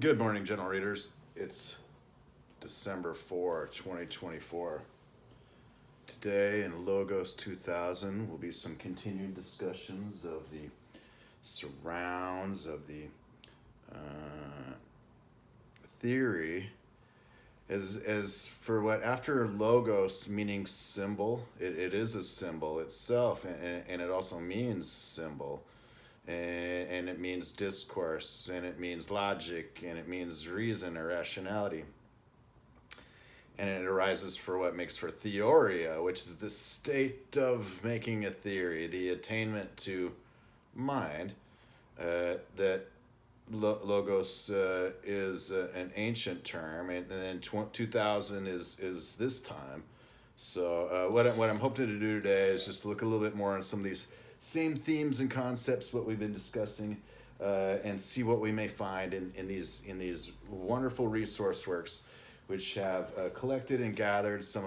Good morning, general readers. It's December 4, 2024. Today in Logos 2000 will be some continued discussions of the surrounds of the theory. As for what after logos meaning symbol, it is a symbol itself, and it also means symbol. And it means discourse, and it means logic, and it means reason or rationality. And it arises for what makes for Theoria, which is the state of making a theory, the attainment to mind. That logos is an ancient term, and then 2000 is this time. So what I'm hoping to do today is just look a little bit more on some of these same themes and concepts what we've been discussing, and see what we may find in these wonderful resource works, which have collected and gathered some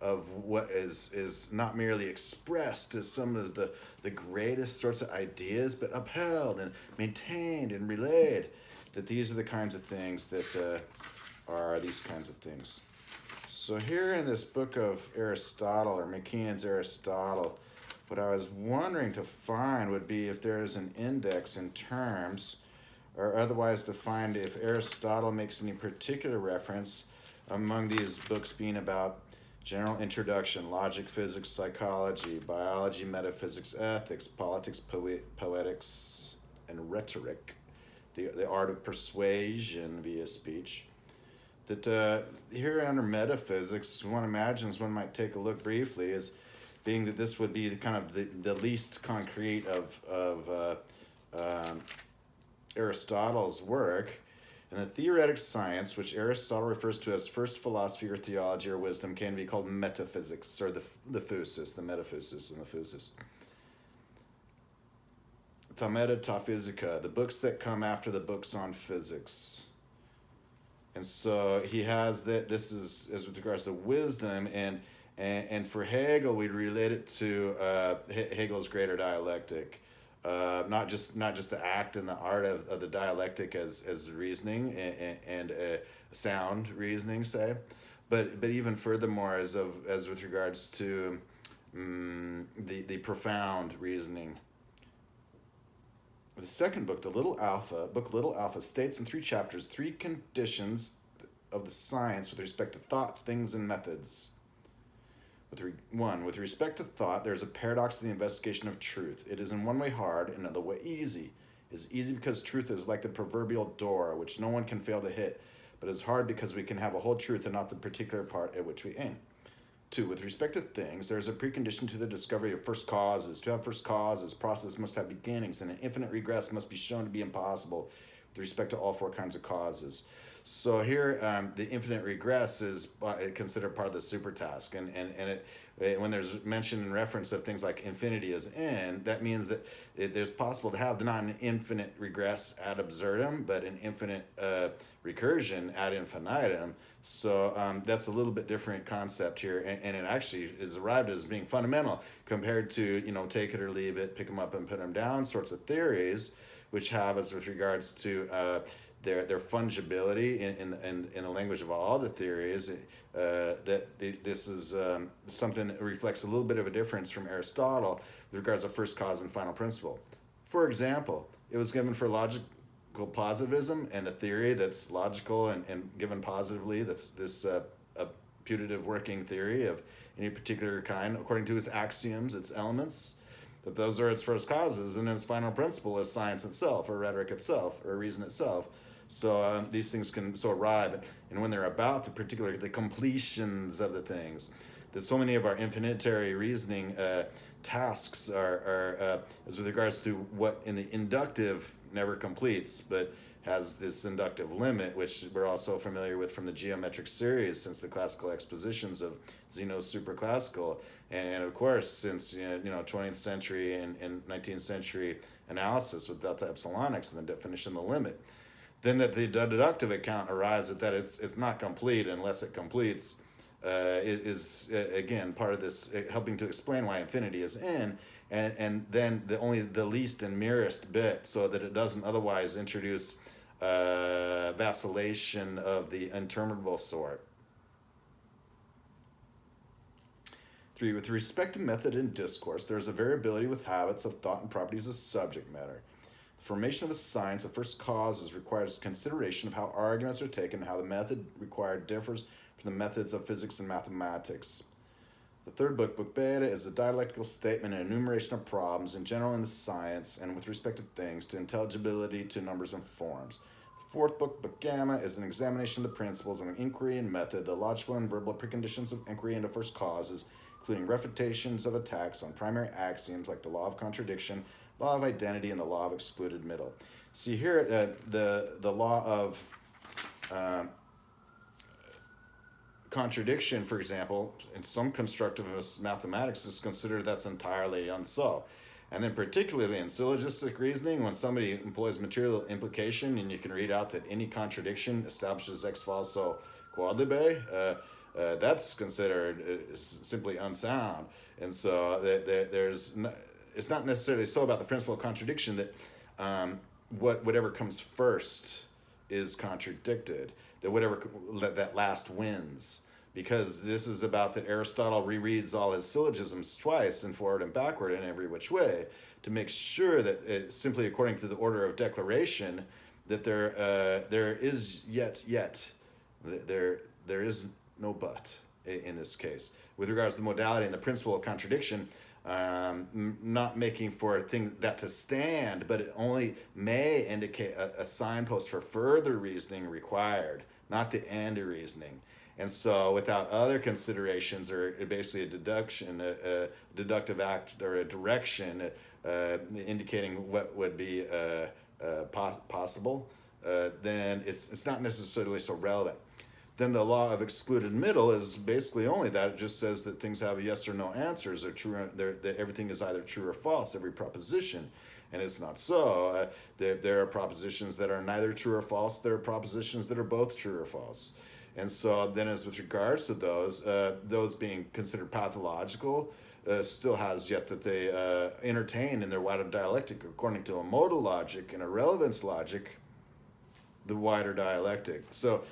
of what is not merely expressed as some of the greatest sorts of ideas, but upheld and maintained and relayed. That these are the kinds of things that are these kinds of things. So here in this book of Aristotle, or McKeon's Aristotle, what I was wondering to find would be if there is an index in terms, or otherwise to find if Aristotle makes any particular reference among these books being about general introduction, logic, physics, psychology, biology, metaphysics, ethics, politics, poetics, and rhetoric, the art of persuasion via speech. That here under metaphysics, one imagines one might take a look briefly is being that this would be kind of the least concrete of Aristotle's work. And the theoretic science, which Aristotle refers to as first philosophy or theology or wisdom, can be called metaphysics, or the physis, the metaphysis and the physis. Ta Metaphysica, the books that come after the books on physics. And so he has that. This is as with regards to wisdom, and for Hegel, we'd relate it to Hegel's greater dialectic, not just the act and the art of the dialectic as reasoning and sound reasoning, say, but even furthermore as with regards to the profound reasoning. The second book, Little Alpha, states in 3 chapters 3 conditions of the science with respect to thought, things, and methods. With respect to thought, there is a paradox in the investigation of truth. It is in one way hard, in another way easy. It is easy because truth is like the proverbial door, which no one can fail to hit, but it is hard because we can have a whole truth and not the particular part at which we aim. 2, with respect to things, there is a precondition to the discovery of first causes. To have first causes, process must have beginnings, and an infinite regress must be shown to be impossible with respect to all 4 kinds of causes. So here, the infinite regress is considered part of the supertask, and when there's mention and reference of things like infinity as n, that means that there's possible to have not an infinite regress ad absurdum, but an infinite recursion ad infinitum. So that's a little bit different concept here, and it actually is arrived as being fundamental compared to take it or leave it, pick them up and put them down sorts of theories, which have as with regards to their fungibility in the language of all the theories, this is something that reflects a little bit of a difference from Aristotle with regards to first cause and final principle. For example, it was given for logical positivism and a theory that's logical and given positively, that's this putative working theory of any particular kind, according to its axioms, its elements, that those are its first causes, and its final principle is science itself, or rhetoric itself, or reason itself. So these things can arrive, and when they're about the completions of the things, that so many of our infinitary reasoning tasks are as with regards to what in the inductive never completes, but has this inductive limit, which we're also familiar with from the geometric series since the classical expositions of Zeno's superclassical, and of course since 20th century and 19th century analysis with delta-epsilonics and the definition of the limit. Then that the deductive account arrives at that it's not complete unless it completes, is again part of this helping to explain why infinity is n, and then only the least and merest bit, so that it doesn't otherwise introduce vacillation of the interminable sort. 3. With respect to method and discourse, there is a variability with habits of thought and properties of subject matter. The formation of a science of first causes requires consideration of how arguments are taken and how the method required differs from the methods of physics and mathematics. The third book, Book Beta, is a dialectical statement and enumeration of problems in general in the science and with respect to things, to intelligibility, to numbers and forms. The fourth book, Book Gamma, is an examination of the principles of inquiry and method, the logical and verbal preconditions of inquiry into first causes, including refutations of attacks on primary axioms like the law of contradiction, law of identity, and the law of excluded middle. See here, the law of contradiction, for example, in some constructivist mathematics is considered that's entirely unso. And then particularly in syllogistic reasoning, when somebody employs material implication and you can read out that any contradiction establishes X falso quod libe, that's considered simply unsound. And so it's not necessarily so about the principle of contradiction that whatever comes first is contradicted, that last wins. Because this is about that Aristotle rereads all his syllogisms twice and forward and backward in every which way to make sure that it's simply according to the order of declaration that there is there is no but in this case. With regards to the modality and the principle of contradiction, not making for a thing that to stand, but it only may indicate a signpost for further reasoning required, not the end of reasoning. And so without other considerations, or basically a deduction, a deductive act, or a direction indicating what would be possible, then it's not necessarily so relevant. Then the law of excluded middle is basically only that. It just says that things have yes or no answers. They're true. That everything is either true or false, every proposition. And it's not so. There are propositions that are neither true or false. There are propositions that are both true or false. And so then as with regards to those being considered pathological, still has yet that they entertain in their wider dialectic, according to a modal logic and a relevance logic, the wider dialectic. So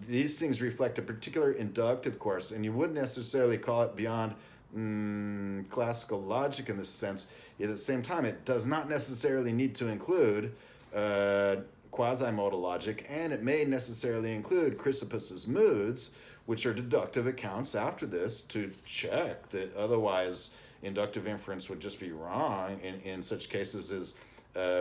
these things reflect a particular inductive course, and you wouldn't necessarily call it beyond classical logic in this sense. Yet at the same time, it does not necessarily need to include quasi-modal logic, and it may necessarily include Chrysippus's moods, which are deductive accounts after this to check that otherwise inductive inference would just be wrong in such cases as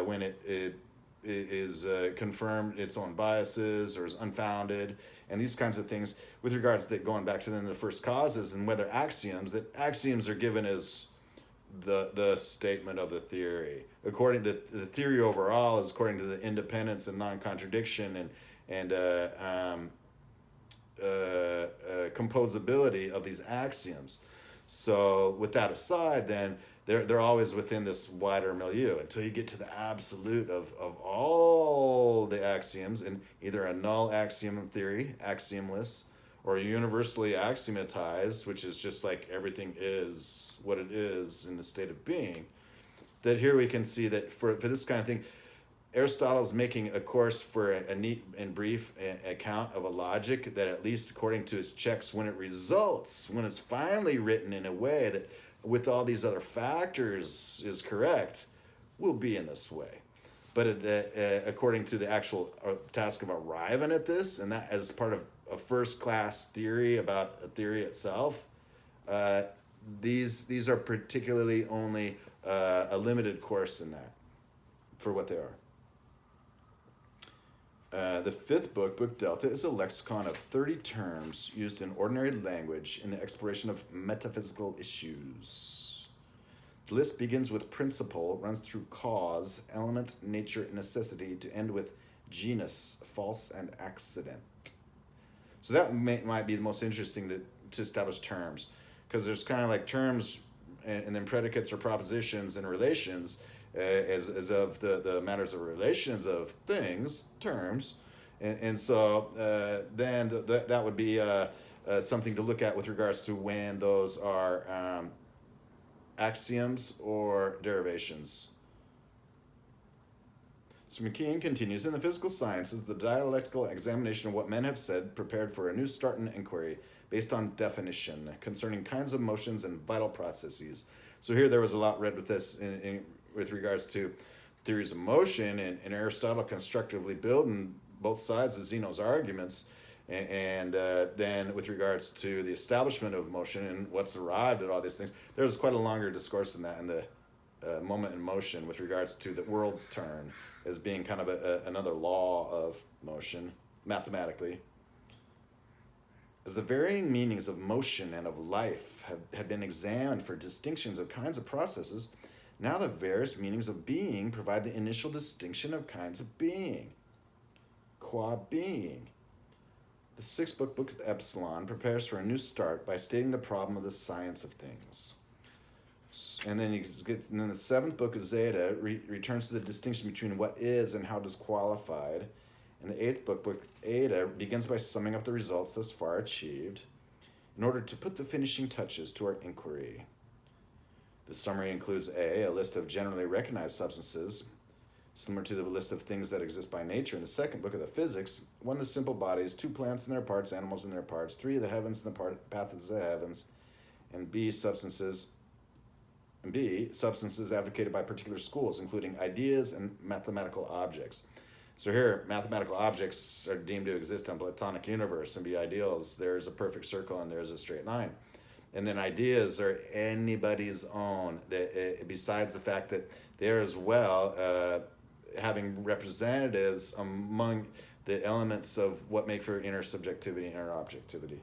when it is confirmed its own biases or is unfounded, and these kinds of things with regards to going back to then the first causes and whether axioms are given as the statement of the theory. According to the theory overall is according to the independence and non-contradiction and composability of these axioms. So with that aside, then they're always within this wider milieu until you get to the absolute of all the axioms in either a null axiom theory, axiomless, or universally axiomatized, which is just like everything is what it is in the state of being. That here we can see that for this kind of thing, Aristotle is making a course for a neat and brief account of a logic that, at least according to his checks, when it results, when it's finally written in a way that with all these other factors is correct, will be in this way. But according to the actual task of arriving at this, and that as part of a first-class theory about a theory itself, these are particularly only a limited course in that, for what they are. The fifth book, Book Delta, is a lexicon of 30 terms used in ordinary language in the exploration of metaphysical issues. The list begins with principle, runs through cause, element, nature, and necessity, to end with genus, false, and accident. So that might be the most interesting to establish terms, because there's kind of like terms and then predicates or propositions and relations, as of the matters of relations of things, terms, and so then that would be something to look at with regards to when those are axioms or derivations. So McKeon continues, in the physical sciences, the dialectical examination of what men have said prepared for a new start in inquiry based on definition concerning kinds of motions and vital processes. So here there was a lot read with this with regards to theories of motion, and Aristotle constructively building both sides of Zeno's arguments, and then with regards to the establishment of motion and what's arrived at all these things, there's quite a longer discourse in that in the moment in motion with regards to the world's turn as being kind of another law of motion mathematically. As the varying meanings of motion and of life have been examined for distinctions of kinds of processes, now the various meanings of being provide the initial distinction of kinds of being. Qua being. The sixth book Epsilon, prepares for a new start by stating the problem of the science of things. And then the seventh book of Zeta returns to the distinction between what is and how disqualified. And the eighth book Eta, begins by summing up the results thus far achieved in order to put the finishing touches to our inquiry. The summary includes a list of generally recognized substances, similar to the list of things that exist by nature in the second book of the Physics. 1, the simple bodies, 2, plants and their parts, animals and their parts, 3, the heavens and the paths of the heavens, and B, substances advocated by particular schools, including ideas and mathematical objects. So here, mathematical objects are deemed to exist in a Platonic universe and be ideals. There's a perfect circle and there's a straight line. And then ideas are anybody's own, besides the fact that they're as well having representatives among the elements of what make for inner subjectivity and inner objectivity.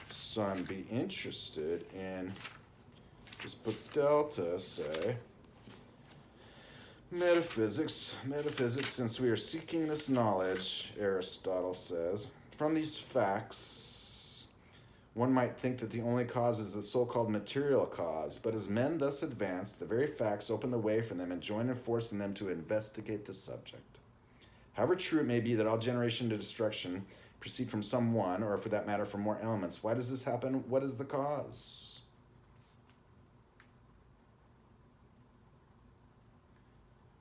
So I'm be interested in this book Delta, say, Metaphysics, since we are seeking this knowledge, Aristotle says, from these facts, one might think that the only cause is the so-called material cause, but as men thus advance, the very facts open the way for them and join in forcing them to investigate the subject. However true it may be that all generation to destruction proceed from some one, or for that matter from more elements, why does this happen? What is the cause?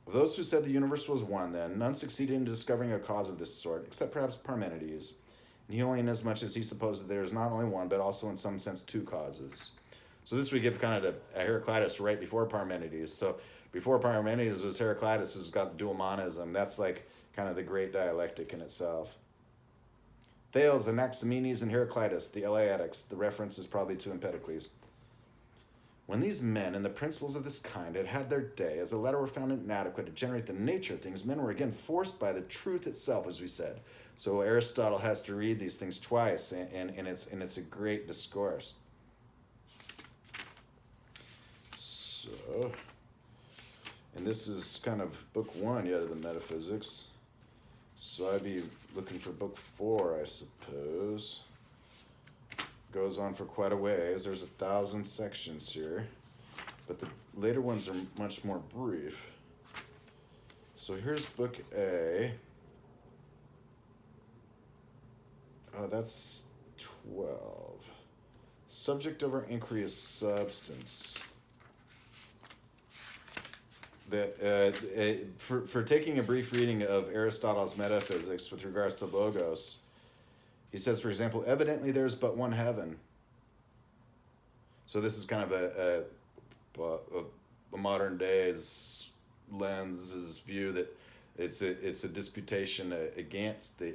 Of those who said the universe was one, then, none succeeded in discovering a cause of this sort, except perhaps Parmenides, and he only inasmuch as he supposed that there is not only one, but also in some sense two causes. So this we give kind of to Heraclitus right before Parmenides. So before Parmenides was Heraclitus, who's got dual monism. That's like kind of the great dialectic in itself. Thales, Anaximenes, and Heraclitus, the Eleatics. The reference is probably to Empedocles. When these men and the principles of this kind had had their day, as the latter were found inadequate to generate the nature of things, men were again forced by the truth itself, as we said. So Aristotle has to read these things twice, and it's a great discourse. So, and this is kind of book 1 yet of the Metaphysics. So I'd be looking for book 4, I suppose. Goes on for quite a ways. There's 1,000 sections here, but the later ones are much more brief. So here's book A. Oh, that's 12. Subject of our inquiry is substance. That for taking a brief reading of Aristotle's Metaphysics with regards to logos, he says, for example, evidently there's but one heaven. So this is kind of a modern day's lens's view that it's a disputation against the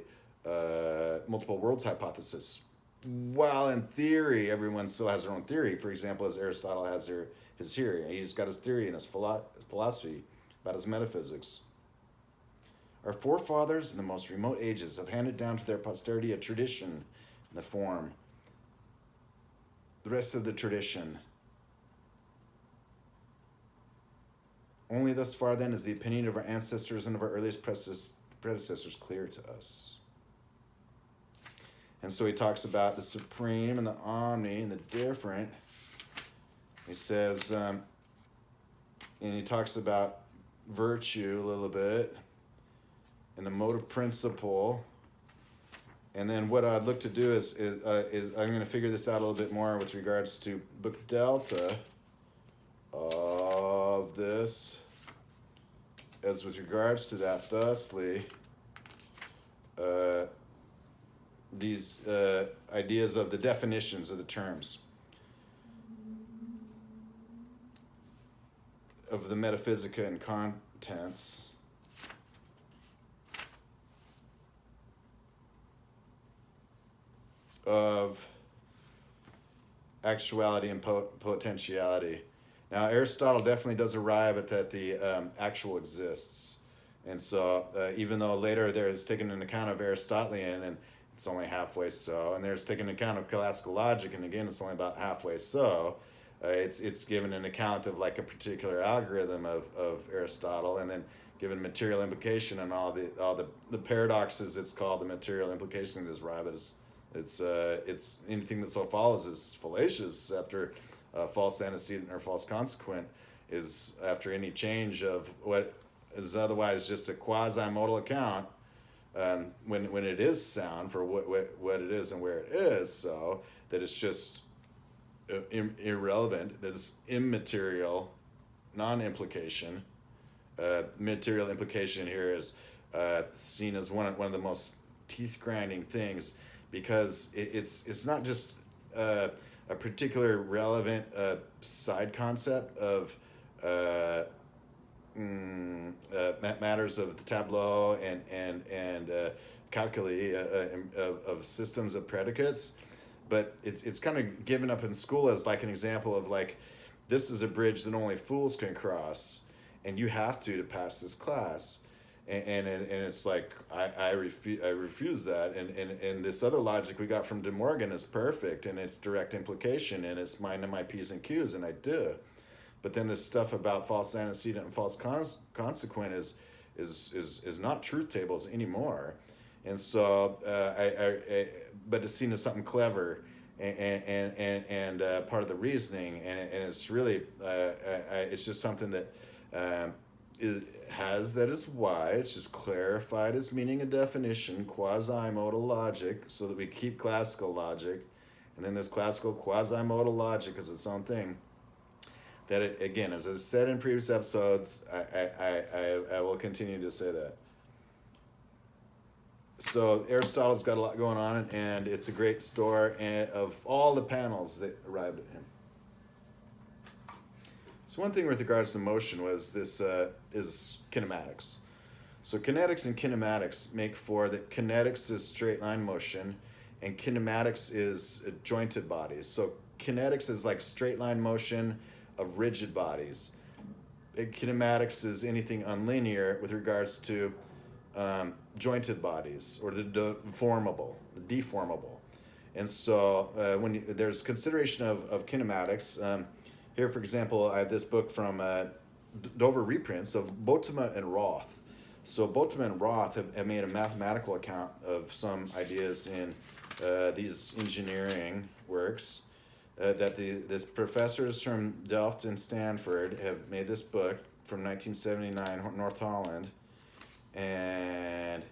multiple worlds hypothesis. While in theory, everyone still has their own theory. For example, as Aristotle has his theory. He's got his theory and his philosophy about his metaphysics. Our forefathers in the most remote ages have handed down to their posterity a tradition in the form. The rest of the tradition. Only thus far, then, is the opinion of our ancestors and of our earliest predecessors clear to us. And so he talks about the supreme and the omni and the different. He says, and he talks about virtue a little bit, and the motive principle. And then what I'd look to do is I'm going to figure this out a little bit more with regards to book Delta of this as with regards to that, thusly, these ideas of the definitions of the terms of the metaphysica and contents of actuality and potentiality. Now, Aristotle definitely does arrive at that the actual exists. And so even though later there is taken into account of Aristotelian, and it's only halfway so, and there's taken into account of classical logic, and again, it's only about halfway so, it's given an account of like a particular algorithm of Aristotle, and then given material implication and all the paradoxes, it's called the material implication is arrived at. It's anything that so follows is fallacious after false antecedent or false consequent is after any change of what is otherwise just a quasi-modal account when it is sound for what it is and where it is, so that it's just irrelevant, that it's immaterial, non-implication. Material implication here is seen as one of the most teeth-grinding things, because it's not just a particular relevant side concept of matters of the tableau and calculi of systems of predicates, but it's kind of given up in school as like an example of like, this is a bridge that only fools can cross, and you have to pass this class. And it's like I refuse that, and this other logic we got from De Morgan is perfect, and it's direct implication, and it's mine and my P's and Q's, and I do. But then this stuff about false antecedent and false consequent is not truth tables anymore, and so but it's seen as something clever and part of the reasoning, and it's really it's just something that that is why it's just clarified its meaning and definition, quasi-modal logic, so that we keep classical logic, and then this classical quasi-modal logic is its own thing. That it, again, as I said in previous episodes, I will continue to say that. So Aristotle's got a lot going on, and it's a great store of all the panels that arrived at him. So one thing with regards to motion was this is kinematics. So kinetics and kinematics make for that kinetics is straight line motion, and kinematics is jointed bodies. So kinetics is like straight line motion of rigid bodies. Kinematics is anything unlinear with regards to jointed bodies, or the deformable. And so when there's consideration of kinematics, here, for example, I have this book from Dover reprints of Bothema and Roth. So Bothema and Roth have made a mathematical account of some ideas in these engineering works that this professors from Delft and Stanford have made this book from 1979, North Holland. And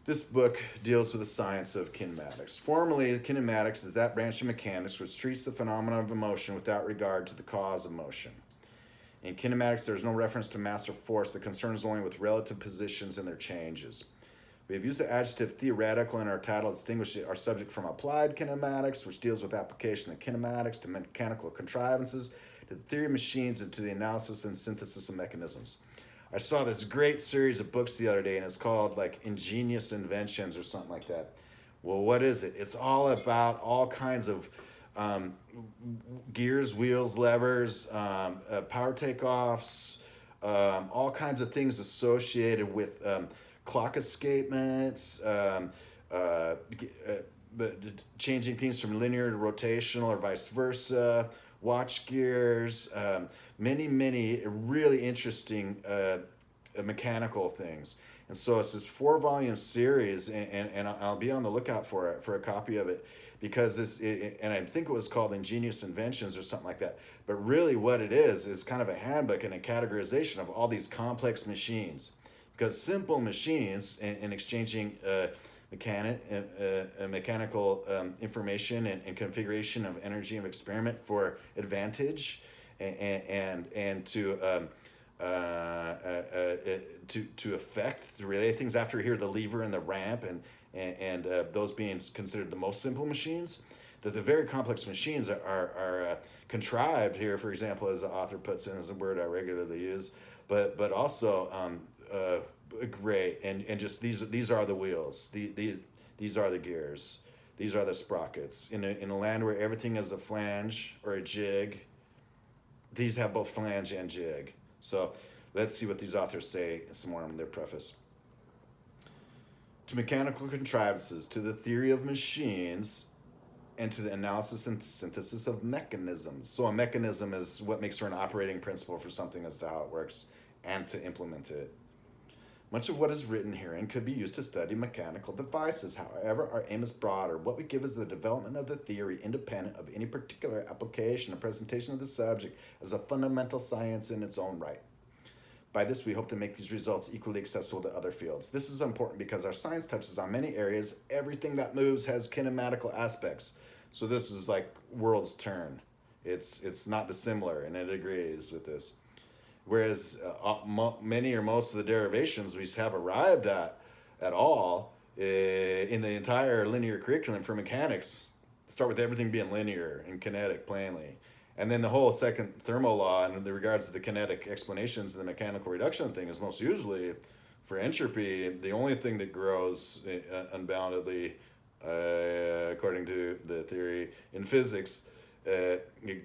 this book deals with the science of kinematics. Formally, kinematics is that branch of mechanics which treats the phenomena of motion without regard to the cause of motion. In kinematics, there is no reference to mass or force. The concern is only with relative positions and their changes. We have used the adjective theoretical in our title to distinguish our subject from applied kinematics, which deals with application of kinematics to mechanical contrivances, to the theory of machines, and to the analysis and synthesis of mechanisms. I saw this great series of books the other day, and it's called like Ingenious Inventions or something like that. Well, what is it? It's all about all kinds of gears, wheels, levers, power takeoffs, all kinds of things associated with clock escapements, changing things from linear to rotational or vice versa, watch gears, many really interesting mechanical things. And so it's this 4-volume series, and I'll be on the lookout for a copy of it, because and I think it was called Ingenious Inventions or something like that. But really what it is kind of a handbook and a categorization of all these complex machines. Because simple machines and exchanging mechanical information and configuration of energy of experiment for advantage and to to affect, to relay things after here, the lever and the ramp, and those being considered the most simple machines, that the very complex machines are contrived here, for example, as the author puts in, as a word I regularly use, but also great, and just these are the wheels, these are the gears, these are the sprockets. In a land where everything is a flange or a jig, these have both flange and jig. So let's see what these authors say some more in their preface. To mechanical contrivances, to the theory of machines, and to the analysis and synthesis of mechanisms. So a mechanism is what makes for an operating principle for something as to how it works and to implement it. Much of what is written herein could be used to study mechanical devices. However, our aim is broader. What we give is the development of the theory independent of any particular application, a presentation of the subject as a fundamental science in its own right. By this, we hope to make these results equally accessible to other fields. This is important because our science touches on many areas. Everything that moves has kinematical aspects. So this is like world's turn. It's not dissimilar, and it agrees with this. Whereas many or most of the derivations we have arrived at all in the entire linear curriculum for mechanics start with everything being linear and kinetic plainly. And then the whole second thermal law in regards to the kinetic explanations of the mechanical reduction thing is most usually for entropy, the only thing that grows unboundedly, according to the theory in physics,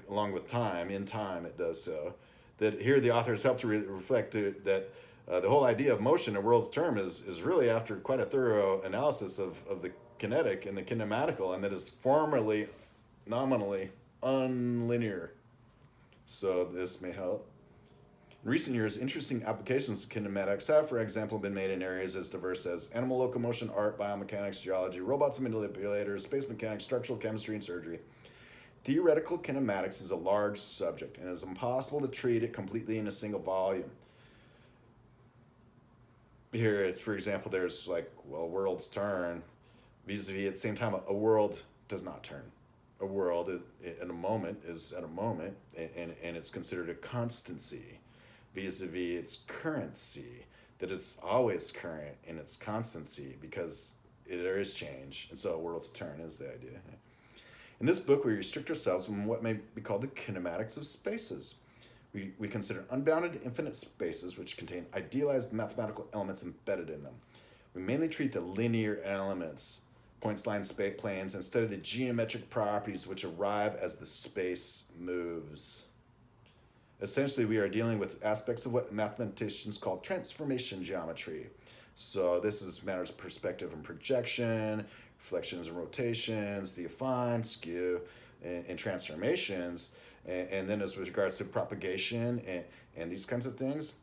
along with time, in time it does so. That here the authors help to reflect that the whole idea of motion in world's term is really after quite a thorough analysis of the kinetic and the kinematical, and that is formally, nominally unlinear. So this may help. In recent years, interesting applications of kinematics have, for example, been made in areas as diverse as animal locomotion, art, biomechanics, geology, robots and manipulators, space mechanics, structural chemistry, and surgery. Theoretical kinematics is a large subject, and it is impossible to treat it completely in a single volume. Here, it's, for example, there's like, well, worlds turn, vis-a-vis at the same time, a world does not turn. A world at a moment is at a moment, and it's considered a constancy, vis-a-vis its currency, that it's always current in its constancy because there is change, and so a world's turn is the idea. In this book, we restrict ourselves from what may be called the kinematics of spaces. We consider unbounded infinite spaces which contain idealized mathematical elements embedded in them. We mainly treat the linear elements, points, lines, planes, and study the geometric properties which arrive as the space moves. Essentially, we are dealing with aspects of what mathematicians call transformation geometry. So this is matters of perspective and projection, reflections and rotations, the affine, skew, and transformations. And then as with regards to propagation and these kinds of things,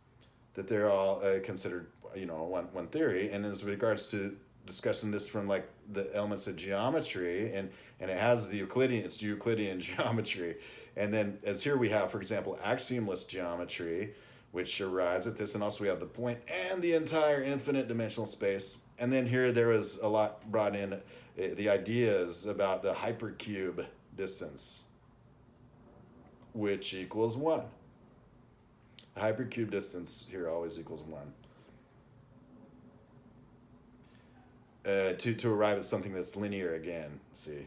that they're all considered, one theory. And as with regards to discussing this from like the elements of geometry, and it has it's Euclidean geometry. And then as here we have, for example, axiomless geometry, which arrives at this, and also we have the point and the entire infinite dimensional space. And then here there was a lot brought in, the ideas about the hypercube distance, which equals 1. The hypercube distance here always equals 1. To arrive at something that's linear again, see.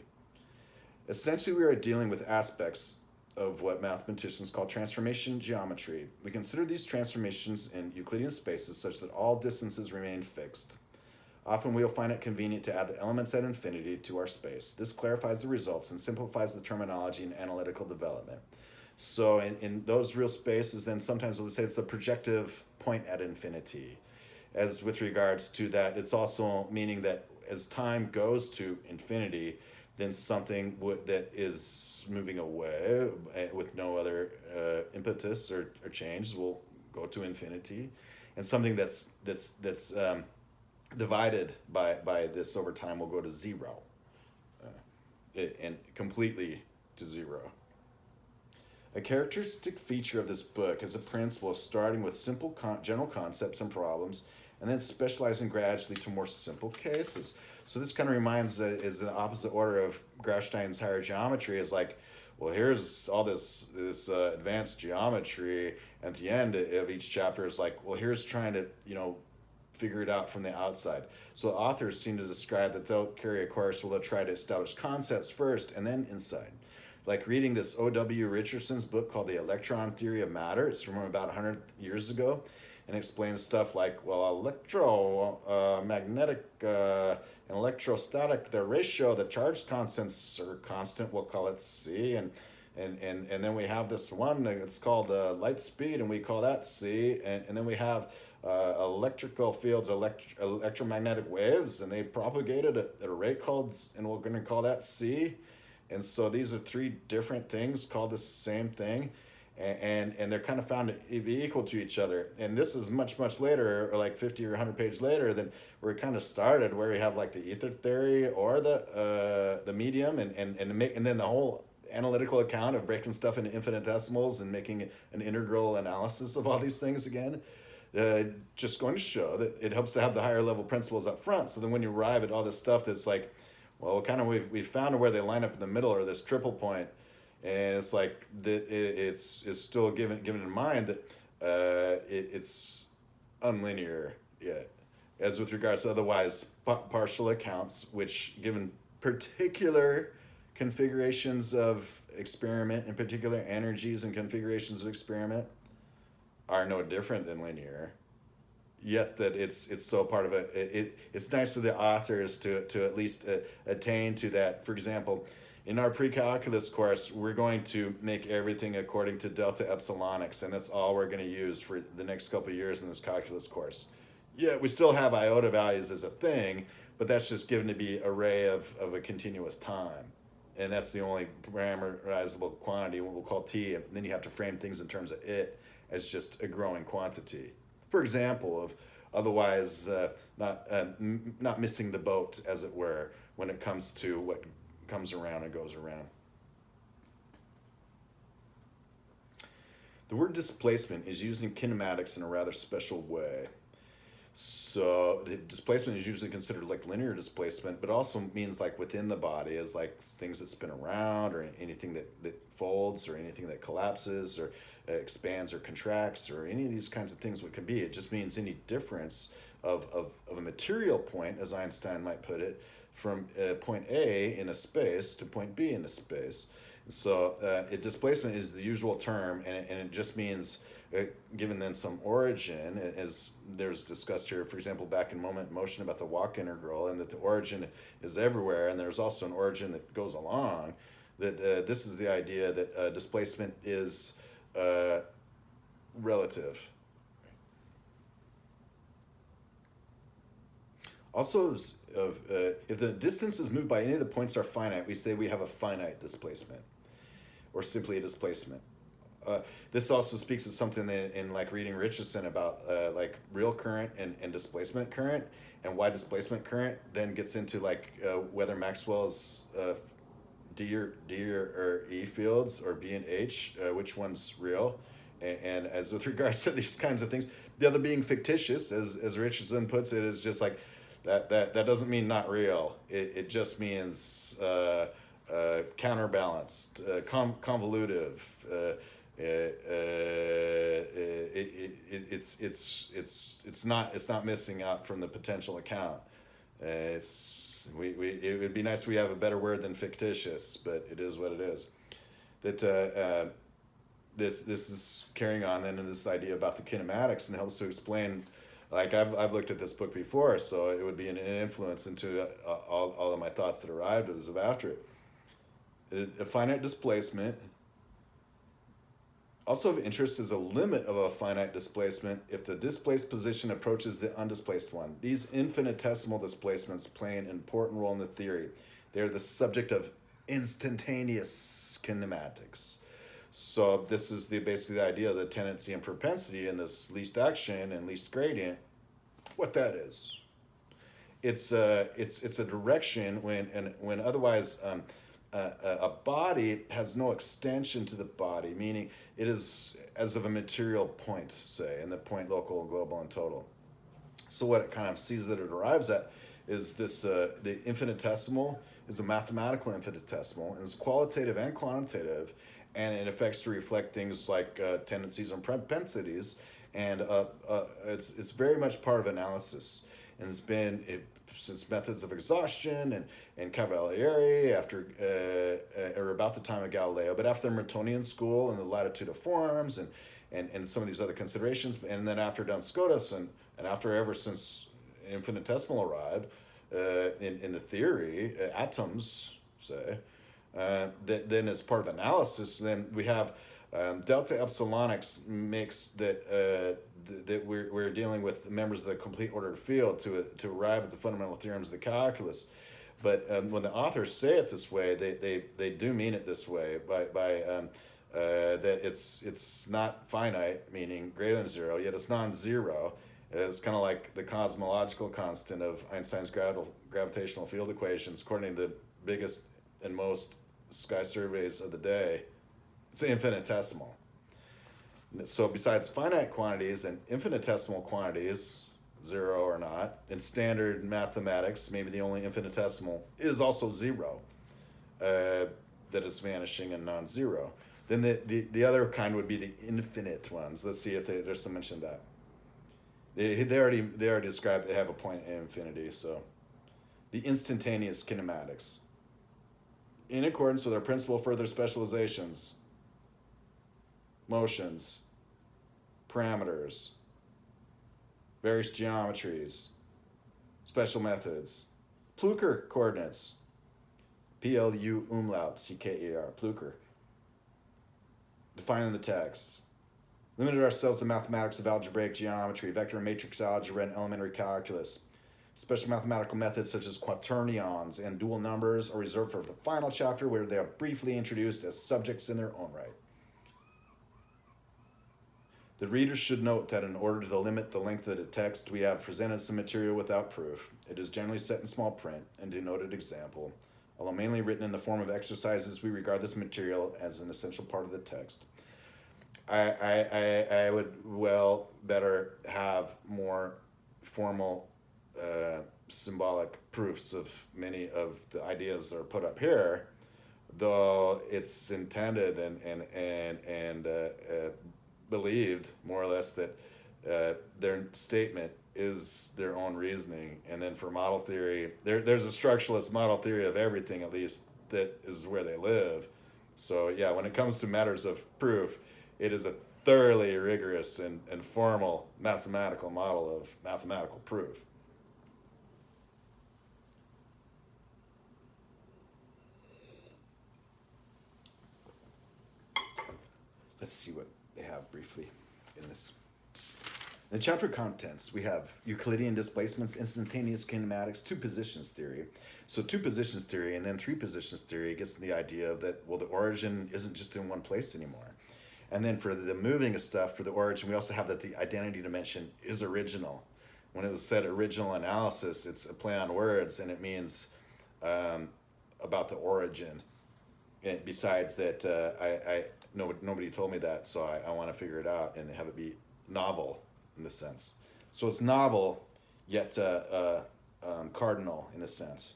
Essentially, we are dealing with aspects of what mathematicians call transformation geometry. We consider these transformations in Euclidean spaces such that all distances remain fixed. Often we'll find it convenient to add the elements at infinity to our space. This clarifies the results and simplifies the terminology and analytical development. So in those real spaces, then sometimes let's say it's the projective point at infinity. As with regards to that, it's also meaning that as time goes to infinity, then something that is moving away with no other impetus or change will go to infinity, and something that's divided by this over time will go to 0, and completely to 0. A characteristic feature of this book is a principle of starting with simple general concepts and problems, and then specializing gradually to more simple cases. So this kind of reminds is the opposite order of Grausstein's higher geometry, is like, well, here's all this advanced geometry. At the end of each chapter is like, well, here's trying to figure it out from the outside. So authors seem to describe that they'll carry a course where they'll try to establish concepts first and then inside. Like reading this O.W. Richardson's book called The Electron Theory of Matter. It's from about 100 years ago, and explains stuff like, well, electromagnetic and electrostatic, the ratio, the charge constants are constant, we'll call it C, and then we have this one that's called light speed, and we call that C, and then we have electrical fields, electromagnetic waves, and they propagated at a rate called, and we're going to call that C. And so these are three different things called the same thing, and they're kind of found to be equal to each other. And this is much later, or like 50 or 100 pages later, than where it kind of started, where we have like the ether theory or the medium, and then the whole analytical account of breaking stuff into infinitesimals and making an integral analysis of all these things again. Just going to show that it helps to have the higher level principles up front. So then when you arrive at all this stuff that's like, well, kind of we've found where they line up in the middle, or this triple point, and it's like that it's still given in mind that it's unlinear yet, as with regards to otherwise partial accounts, which given particular configurations of experiment and particular energies and configurations of experiment are no different than linear. Yet that it's so part of it. It's nice for the authors to at least attain to that. For example, in our pre-calculus course, we're going to make everything according to delta-epsilonics, and that's all we're going to use for the next couple of years in this calculus course. Yeah, we still have iota values as a thing, but that's just given to be array of a continuous time. And that's the only parameterizable quantity, what we'll call t, and then you have to frame things in terms of it as just a growing quantity. For example, of otherwise not missing the boat, as it were, when it comes to what comes around and goes around. The word displacement is used in kinematics in a rather special way. So the displacement is usually considered like linear displacement, but also means like within the body, as like things that spin around, or anything that folds, or anything that collapses, or expands or contracts, or any of these kinds of things. What can be, it just means any difference of a material point, as Einstein might put it, from point A in a space to point B in a space. And so displacement is the usual term, and it just means given then some origin, as there's discussed here, for example, back in moment motion about the walk integral, and that the origin is everywhere, and there's also an origin that goes along, that this is the idea that displacement is relative. Also, if the distance is moved by any of the points are finite, we say we have a finite displacement, or simply a displacement. This also speaks to something in like reading Richardson about like real current and displacement current, and why displacement current then gets into like whether Maxwell's D or E fields, or B and H, which one's real, and as with regards to these kinds of things, the other being fictitious, as Richardson puts it, is just like that doesn't mean not real. It just means counterbalanced, convolutive. It's not missing out from the potential account. It would be nice if we have a better word than fictitious, but it is what it is. That this is carrying on then in this idea about the kinematics, and helps to explain. Like I've looked at this book before, so it would be an influence into all of my thoughts that arrived as of after it. A finite displacement. Also of interest is a limit of a finite displacement if the displaced position approaches the undisplaced one. These infinitesimal displacements play an important role in the theory. They are the subject of instantaneous kinematics. So this is basically the idea of the tendency and propensity in this least action and least gradient. What that is, it's a direction when otherwise a body has no extension to the body, meaning it is as of a material point, say, in the point local, global, and total. So what it kind of sees that it arrives at is this the infinitesimal is a mathematical infinitesimal, and it's qualitative and quantitative, and it affects to reflect things like tendencies and propensities, and it's very much part of analysis, and it's been since methods of exhaustion and Cavalieri after or about the time of Galileo, but after the Mertonian school and the latitude of forms and some of these other considerations, and then after Duns Scotus and after ever since infinitesimal arrived in the theory, atoms say, then as part of analysis, then we have delta-epsilonics makes that we're dealing with members of the complete ordered field to arrive at the fundamental theorems of the calculus. But when the authors say it this way, they do mean it this way by that it's not finite, meaning greater than zero, yet it's non-zero. It's kind of like the cosmological constant of Einstein's gravitational field equations, according to the biggest and most sky surveys of the day. It's infinitesimal. So besides finite quantities and infinitesimal quantities, zero or not, in standard mathematics, maybe the only infinitesimal is also zero, that is vanishing and non-zero. Then the other kind would be the infinite ones. Let's see if there's some mention of that. They already described they have a point in infinity. So the instantaneous kinematics. In accordance with our principle of further specializations, motions, parameters, various geometries, special methods, Plücker coordinates, PLU umlaut, CKER, Plücker, defining the text, limited ourselves to mathematics of algebraic geometry, vector and matrix algebra, and elementary calculus. Special mathematical methods such as quaternions and dual numbers are reserved for the final chapter, where they are briefly introduced as subjects in their own right. The reader should note that in order to limit the length of the text, we have presented some material without proof. It is generally set in small print and denoted example. Although mainly written in the form of exercises, we regard this material as an essential part of the text. I would better have more formal symbolic proofs of many of the ideas that are put up here, though it's intended and believed more or less that their statement is their own reasoning. And then for model theory, there's a structuralist model theory of everything, at least, that is where they live. So yeah, when it comes to matters of proof, it is a thoroughly rigorous and formal mathematical model of mathematical proof. Let's see what they have briefly in this. In the chapter contents, we have Euclidean displacements, instantaneous kinematics, two positions theory. So two positions theory and then three positions theory gets the idea that, well, the origin isn't just in one place anymore. And then for the moving of stuff, for the origin, we also have that the identity dimension is original. When it was said original analysis, it's a play on words, and it means about the origin. And besides that, nobody told me that, so I want to figure it out and have it be novel in this sense. So it's novel, yet cardinal in a sense.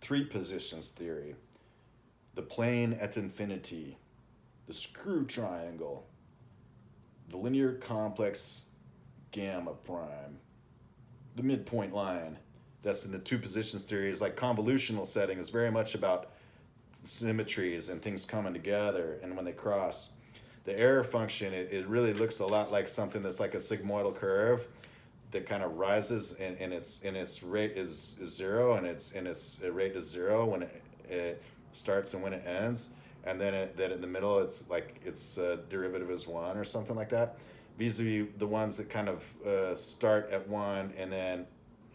Three positions theory. The plane at infinity, the screw triangle, the linear complex gamma prime, the midpoint line. That's in the two positions theory. Is like convolutional setting is very much about symmetries and things coming together, and when they cross. The error function, it really looks a lot like something that's like a sigmoidal curve that kind of rises, and its rate is zero, and its rate is zero when it starts and when it ends, and then in the middle it's like its derivative is 1 or something like that. Vis-a-vis the ones that kind of start at 1, and then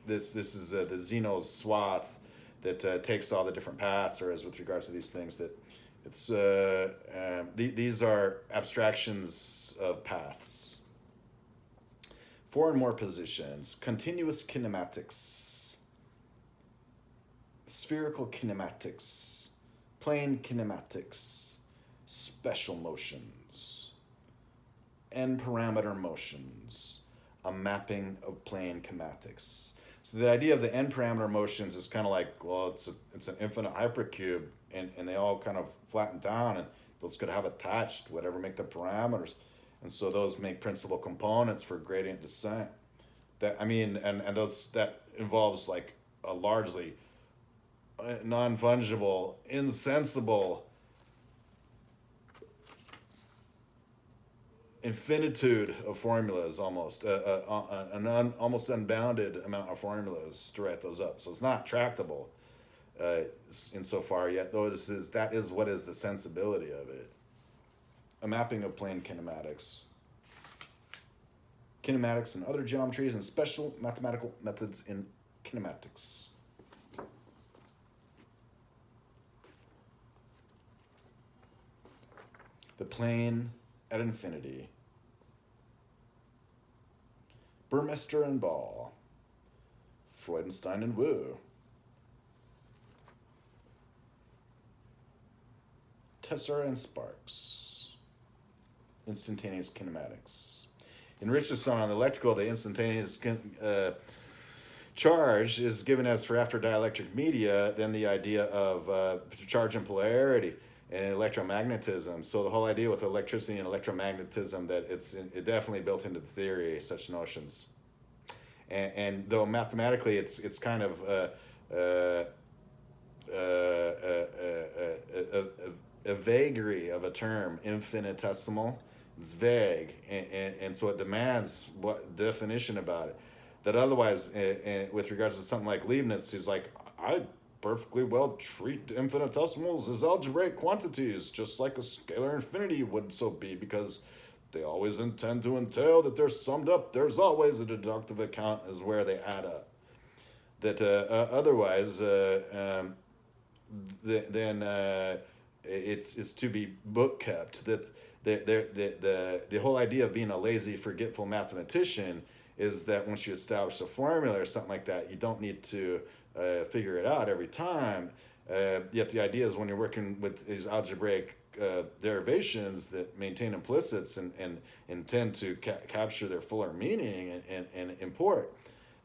this is the Zeno's swath that takes all the different paths, or as with regards to these things that it's these are abstractions of paths. 4 and more positions: continuous kinematics, spherical kinematics, plane kinematics, special motions, n-parameter motions, a mapping of plane kinematics. So the idea of the n parameter motions is kind of like, well, it's an infinite hypercube, and they all kind of flatten down, and those could have attached whatever make the parameters, and so those make principal components for gradient descent. That I mean, and those that involves like a largely non-fungible, insensible infinitude of formulas, almost almost unbounded amount of formulas to write those up. So it's not tractable insofar yet, though that is what is the sensibility of it. A mapping of plane kinematics. Kinematics and other geometries and special mathematical methods in kinematics. The plane at infinity. Burmester and Ball. Freudenstein and Wu. Tesser and Sparks. Instantaneous kinematics. In Richardson on the electrical, the instantaneous charge is given as for after dielectric media, then the idea of charge and polarity and electromagnetism. So the whole idea with electricity and electromagnetism, that it definitely built into the theory, such notions. And though mathematically it's kind of a vagary of a term, infinitesimal. It's vague, and so it demands what definition about it. That otherwise, with regards to something like Leibniz, he's like, I perfectly well treat infinitesimals as algebraic quantities, just like a scalar infinity would so be, because they always intend to entail that they're summed up. There's always a deductive account as where they add up. That otherwise, then it's to be book kept. That the whole idea of being a lazy, forgetful mathematician is that once you establish a formula or something like that, you don't need to figure it out every time. Yet the idea is when you're working with these algebraic derivations that maintain implicits and tend to capture their fuller meaning and import,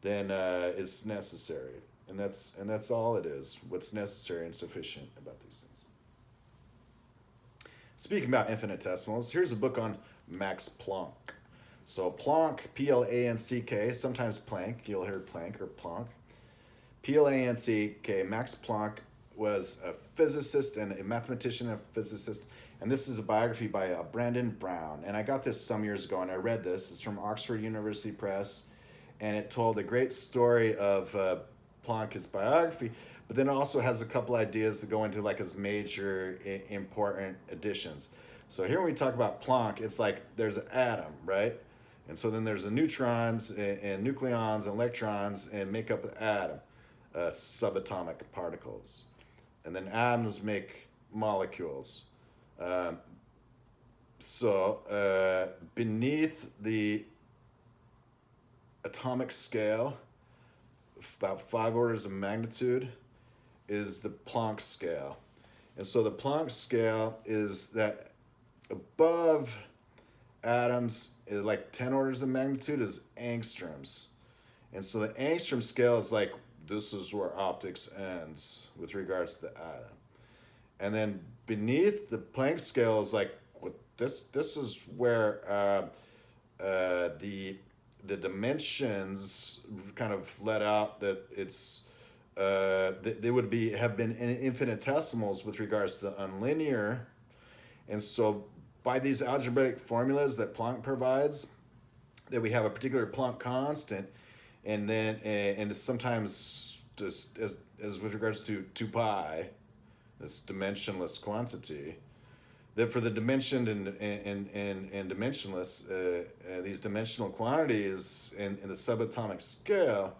then it's necessary. And that's all it is, what's necessary and sufficient about these things. Speaking about infinitesimals, here's a book on Max Planck. So Planck, P-L-A-N-C-K, sometimes Planck, you'll hear Planck or Planck. P-L-A-N-C-K, Max Planck was a physicist and a mathematician and a physicist. And this is a biography by Brandon Brown. And I got this some years ago, and I read this. It's from Oxford University Press. And it told a great story of Planck's biography. But then it also has a couple ideas that go into like his major important additions. So here when we talk about Planck, it's like there's an atom, right? And so then there's the neutrons and nucleons and electrons and make up the atom, subatomic particles. And then atoms make molecules. So beneath the atomic scale, about 5 orders of magnitude, is the Planck scale. And so the Planck scale is that above atoms, like 10 orders of magnitude, is angstroms. And so the angstrom scale is like, this is where optics ends with regards to the atom. And then beneath the Planck scale is like, this is where the dimensions kind of let out that it's they would have been infinitesimals with regards to the unlinear. And so by these algebraic formulas that Planck provides, that we have a particular Planck constant, and then and sometimes just as with regards to 2 pi, this dimensionless quantity, that for the dimensioned and dimensionless, these dimensional quantities in the subatomic scale,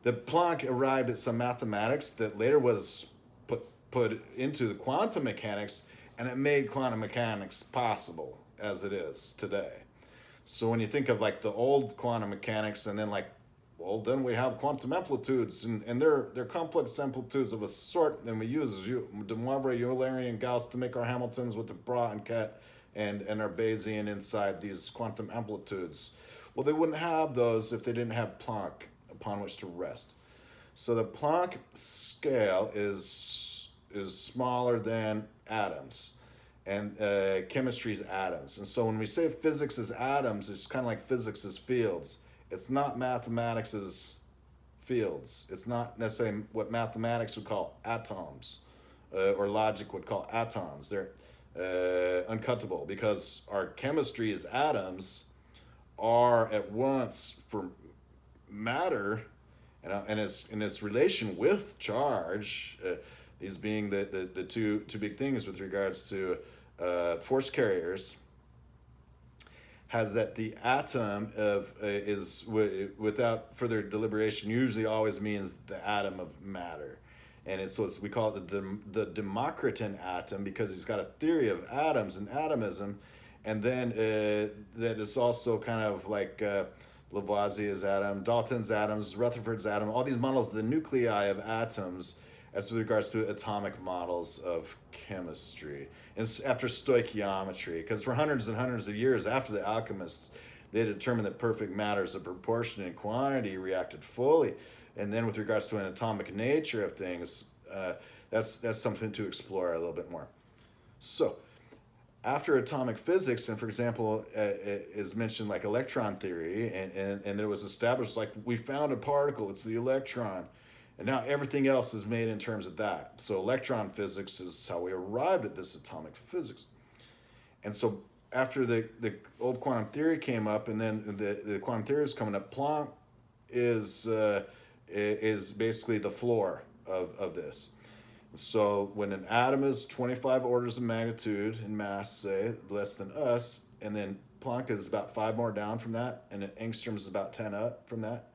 that Planck arrived at some mathematics that later was put into the quantum mechanics, and it made quantum mechanics possible as it is today. So when you think of like the old quantum mechanics, and then like, well, then we have quantum amplitudes, and they're complex amplitudes of a sort. Then we use de Moivre, Eulerian, and Gauss to make our Hamiltons with the Bra and Ket and our Bayesian inside these quantum amplitudes. Well, they wouldn't have those if they didn't have Planck. upon which to rest. So the Planck scale is smaller than atoms, and chemistry's atoms. And so when we say physics is atoms, it's kind of like physics is fields. It's not mathematics is fields. It's not necessarily what mathematics would call atoms, or logic would call atoms. They're uncuttable because our chemistry is atoms are at once for matter and its relation with charge, these being the two big things with regards to force carriers, has that the atom is without further deliberation usually always means the atom of matter. And we call it the Democritan atom because he's got a theory of atoms and atomism. And then that is also kind of like Lavoisier's atom, Dalton's atoms, Rutherford's atom, all these models of the nuclei of atoms as with regards to atomic models of chemistry. And after stoichiometry, because for hundreds and hundreds of years after the alchemists, they determined that perfect matters of proportion and quantity reacted fully. And then with regards to an atomic nature of things, that's something to explore a little bit more. So after atomic physics, and for example, is mentioned like electron theory, and it was established like we found a particle, it's the electron. And now everything else is made in terms of that. So electron physics is how we arrived at this atomic physics. And so after the old quantum theory came up, and then the quantum theory is coming up, Planck is basically the floor of this. So when an atom is 25 orders of magnitude in mass, say, less than us, and then Planck is about 5 more down from that, and an angstrom is about 10 up from that.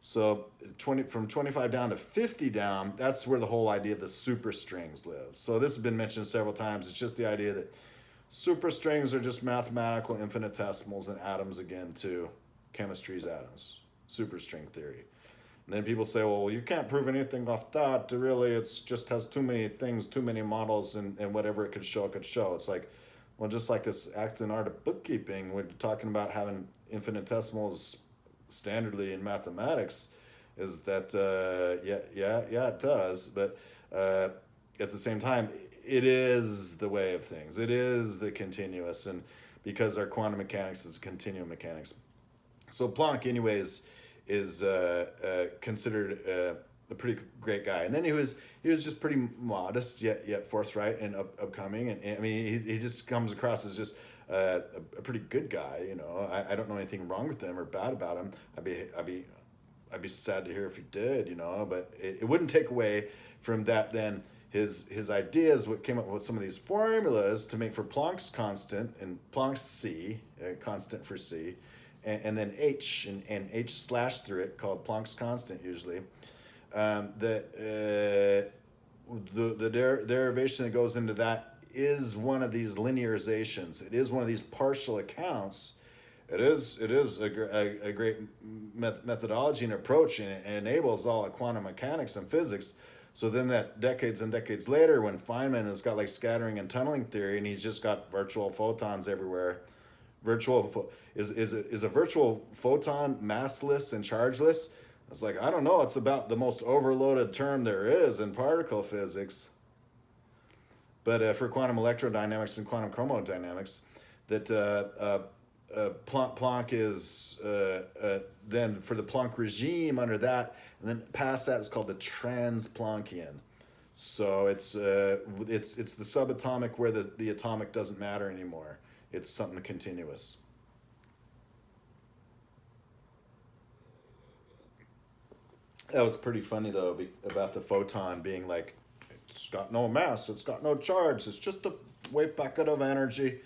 So from 25 down to 50 down, that's where the whole idea of the superstrings lives. So this has been mentioned several times. It's just the idea that superstrings are just mathematical infinitesimals and atoms again to chemistry's atoms, superstring theory. And then people say, well, you can't prove anything off that. Really, it's just has too many things, too many models, and whatever it could show, it could show. It's like, well, just like this act and art of bookkeeping, we're talking about having infinitesimals standardly in mathematics, is that, yeah, it does. But at the same time, it is the way of things. It is the continuous, and because our quantum mechanics is continuum mechanics. So Planck, anyways, is considered a pretty great guy, and then he was just pretty modest yet forthright and upcoming, and I mean he just comes across as just a pretty good guy, you know. I don't know anything wrong with him or bad about him. I'd be sad to hear if he did, you know, but it wouldn't take away from that then his ideas, what came up with some of these formulas to make for Planck's constant and Planck's C, constant for C, and then H and H slash through it, called Planck's constant usually. The derivation that goes into that is one of these linearizations. It is one of these partial accounts. It is a great methodology and approach, and it enables all of quantum mechanics and physics. So then that decades and decades later, when Feynman has got like scattering and tunneling theory, and he's just got virtual photons everywhere. Is a virtual photon massless and chargeless? It's like, I don't know. It's about the most overloaded term there is in particle physics. But for quantum electrodynamics and quantum chromodynamics, that Planck is then for the Planck regime under that, and then past that is called the trans-Planckian. So it's the subatomic where the atomic doesn't matter anymore. It's something continuous. That was pretty funny though about the photon being like, it's got no mass, it's got no charge, it's just a wave packet of energy.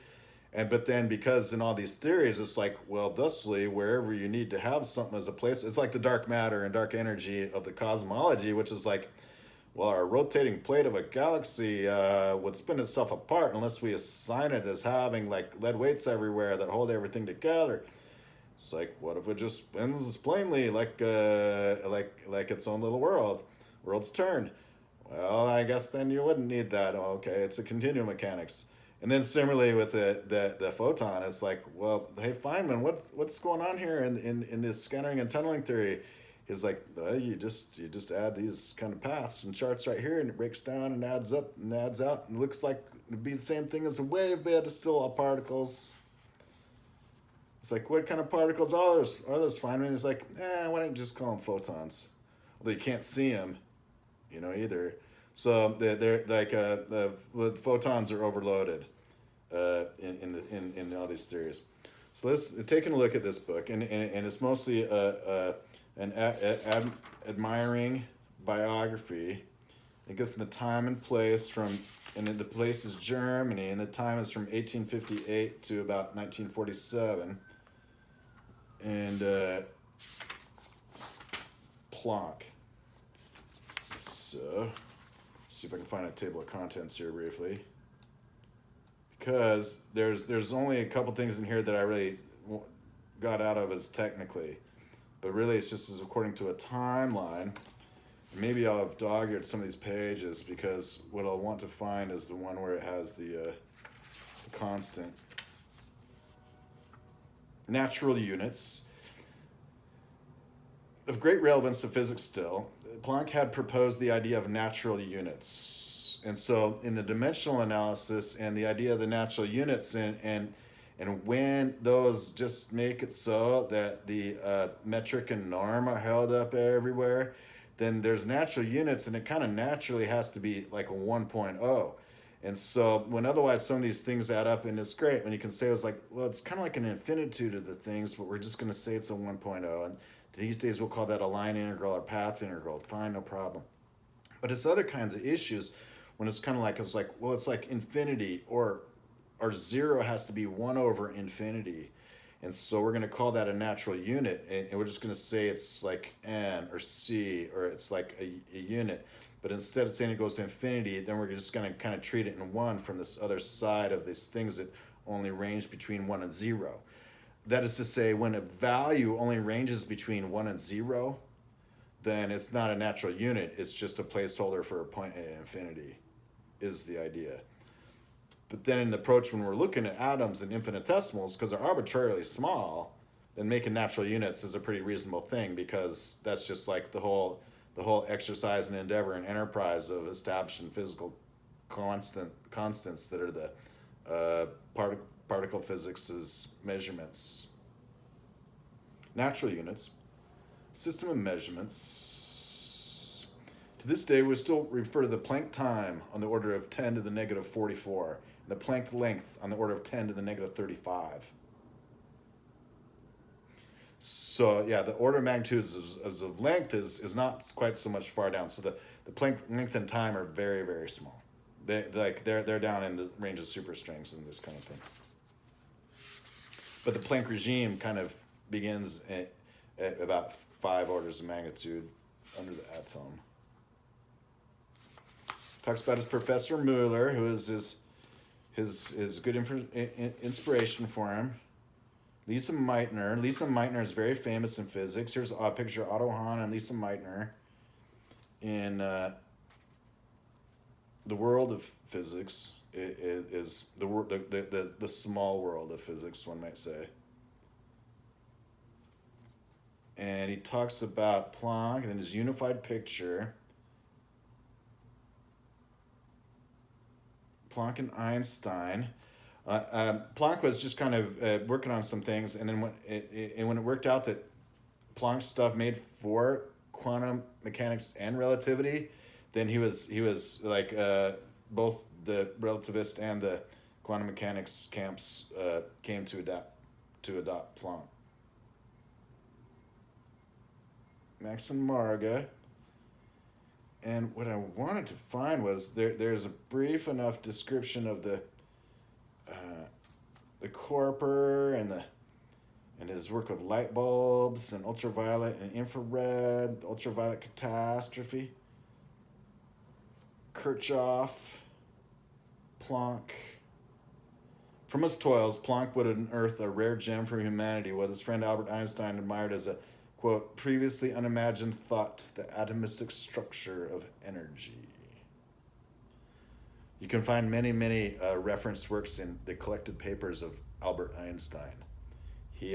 But then because in all these theories, it's like, well, thusly, wherever you need to have something as a place, it's like the dark matter and dark energy of the cosmology, which is like, well, our rotating plate of a galaxy would spin itself apart unless we assign it as having like lead weights everywhere that hold everything together. It's like, what if it just spins plainly like its own little world's turn? Well, I guess then you wouldn't need that. Okay, it's a continuum mechanics. And then similarly with the photon, it's like, well, hey Feynman, what's going on here in this scattering and tunneling theory? he's like, well, you just add these kind of paths and charts right here, and it breaks down and adds up and adds out, and it looks like it'd be the same thing as a wave, but it's still all particles. It's like, what kind of particles are those, Feynman? He's like, why don't you just call them photons? Although you can't see them, either. So they're like the photons are overloaded in all these theories. So let's taking a look at this book, and it's mostly an admiring biography. It gets the time and place and the place is Germany, and the time is from 1858 to about 1947. And Planck. So, see if I can find a table of contents here briefly. Because there's only a couple things in here that I really got out of as technically. But really it's just as according to a timeline. Maybe I'll have dog-eared some of these pages because what I'll want to find is the one where it has the constant. Natural units. Of great relevance to physics still, Planck had proposed the idea of natural units. And so in the dimensional analysis and the idea of the natural units and when those just make it so that the metric and norm are held up everywhere, then there's natural units, and it kind of naturally has to be like a 1.0. And so when otherwise some of these things add up, and it's great when you can say it was like, well, it's kind of like an infinitude of the things, but we're just going to say it's a 1.0. And these days we'll call that a line integral or path integral. Fine, no problem. But it's other kinds of issues when it's kind of like, it's like infinity or zero has to be 1 over infinity. And so we're going to call that a natural unit. And we're just going to say it's like n or c, or it's like a unit. But instead of saying it goes to infinity, then we're just going to kind of treat it in 1 from this other side of these things that only range between 1 and 0. That is to say, when a value only ranges between 1 and 0, then it's not a natural unit. It's just a placeholder for a point at infinity, is the idea. But then in the approach when we're looking at atoms and infinitesimals, because they're arbitrarily small, then making natural units is a pretty reasonable thing, because that's just like the whole exercise and endeavor and enterprise of establishing physical constants that are the particle physics' measurements. Natural units, system of measurements. To this day, we still refer to the Planck time on the order of 10 to the negative 44, and the Planck length on the order of 10 to the negative 35. So yeah, the order of magnitudes of length is not quite so much far down. So the Planck length and time are very, very small. They're down in the range of superstrings and this kind of thing. But the Planck regime kind of begins at about 5 orders of magnitude under the atom. Talks about his Professor Mueller, who is his good inspiration for him. Lisa Meitner. Lisa Meitner is very famous in physics. Here's a picture of Otto Hahn and Lisa Meitner in the world of physics. Is the small world of physics, one might say. And he talks about Planck and his unified picture. Planck and Einstein. Planck was just kind of working on some things, and then when it worked out that Planck's stuff made for quantum mechanics and relativity, then he was like both the relativist and the quantum mechanics camps came to adopt Planck. Max and Marga. And what I wanted to find was there's a brief enough description of the Corper and his work with light bulbs and ultraviolet and infrared, the ultraviolet catastrophe, Kirchhoff, Planck. From his toils, Planck would unearth a rare gem for humanity, what his friend Albert Einstein admired as a, quote, previously unimagined thought, the atomistic structure of energy. You can find many referenced works in the collected papers of Albert Einstein. He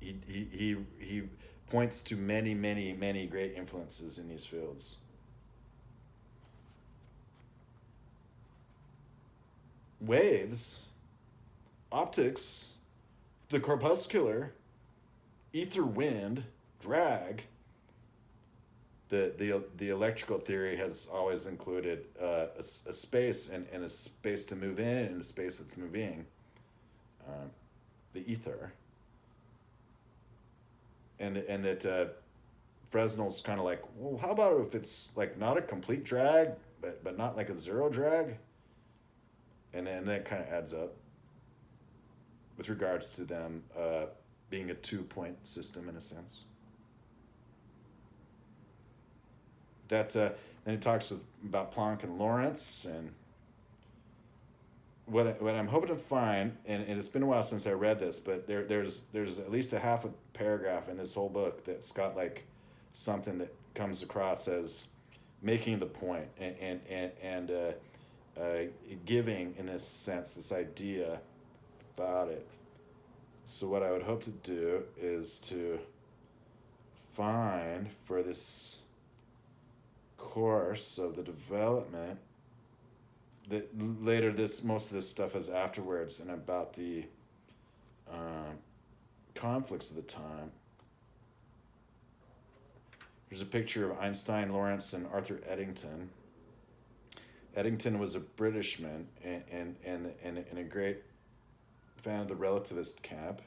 he points to many, many, many great influences in these fields. Waves, optics, the corpuscular, ether, wind, drag. The electrical theory has always included a space and a space to move in and a space that's moving. The ether. And that Fresnel's kind of like, well, how about if it's like not a complete drag, but not like a zero drag? And then that kind of adds up with regards to them being a 2-point system in a sense. That then he talks about Planck and Lorentz, and what I'm hoping to find, and it's been a while since I read this, but there's at least a half a paragraph in this whole book that's got like something that comes across as making the point and giving, in this sense, this idea about it. So what I would hope to do is to find for this course of the development that later most of this stuff is afterwards and about the conflicts of the time. There's a picture of Einstein, Lorentz, and Arthur Eddington. Eddington was a Britishman and a great fan of the relativist camp.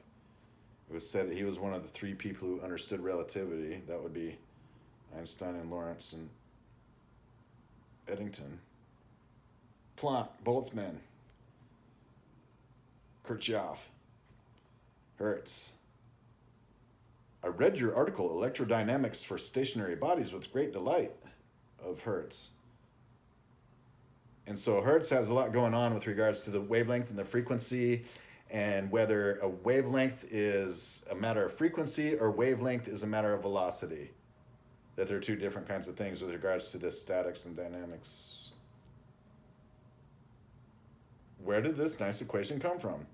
It was said that he was one of the 3 people who understood relativity. That would be Einstein and Lorentz and Eddington. Planck, Boltzmann, Kirchhoff, Hertz. I read your article, Electrodynamics for Stationary Bodies, with great delight, of Hertz. And so Hertz has a lot going on with regards to the wavelength and the frequency, and whether a wavelength is a matter of frequency or wavelength is a matter of velocity. That they're 2 different kinds of things with regards to the statics and dynamics. Where did this nice equation come from?